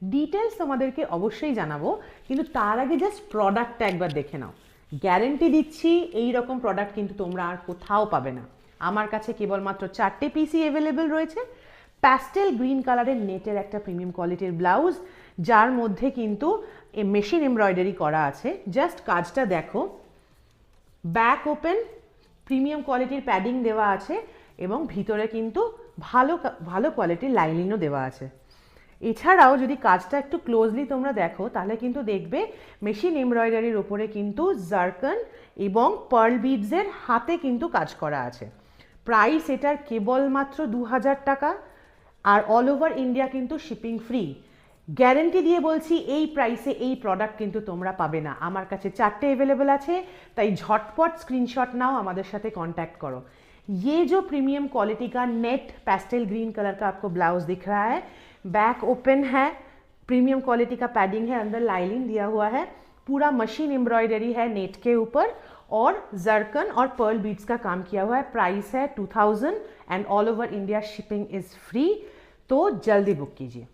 Details তোমাদেরকে অবশ্যই জানাবো, কিন্তু তার আগে জাস্ট প্রোডাক্টটা একবার দেখে নাও। গ্যারেন্টি দিচ্ছি এই রকম প্রোডাক্ট কিন্তু তোমরা আর কোথাও পাবে না। আমার কাছে কেবলমাত্র 4টে পিসই অ্যাভেলেবেল রয়েছে। প্যাস্টেল গ্রিন কালারের নেটের একটা প্রিমিয়াম কোয়ালিটির ব্লাউজ, যার মধ্যে কিন্তু মেশিন এমব্রয়ডারি করা আছে। জাস্ট কাজটা দেখো, ব্যাক ওপেন, প্রিমিয়াম কোয়ালিটির প্যাডিং দেওয়া আছে এবং ভিতরে কিন্তু ভালো ভালো কোয়ালিটির লাইনিংও দেওয়া আছে। এছাড়াও যদি কাজটা একটু ক্লোজলি তোমরা দেখো তাহলে কিন্তু দেখবে মেশিন এমব্রয়ডারির ওপরে কিন্তু জারকান এবং পার্ল বিডসের হাতে কিন্তু কাজ করা আছে। প্রাইস এটার কেবলমাত্র 2000 টাকা, আর অল ওভার ইন্ডিয়া কিন্তু শিপিং ফ্রি। গ্যারেন্টি দিয়ে বলছি এই প্রাইসে এই প্রোডাক্ট কিন্তু তোমরা পাবে না। আমার কাছে 4টে अवेलेबल আছে, তাই ঝটপট স্ক্রিনশট नाओ, আমাদের সাথে कॉन्टैक्ट करो। ये जो प्रीमियम क्वालिटी का नेट पेस्टल ग्रीन कलर का आपको ब्लाउज दिख रहा है, बैक ओपन है, प्रीमियम क्वालिटी का पैडिंग है, अंदर लाइनिंग दिया हुआ है, पूरा मशीन एम्ब्रॉयडरी है नेट के ऊपर और जरकन और पर्ल बीड्स का काम किया हुआ है। प्राइस है 2000 and all over India shipping is free. तो जल्दी बुक कीजिए।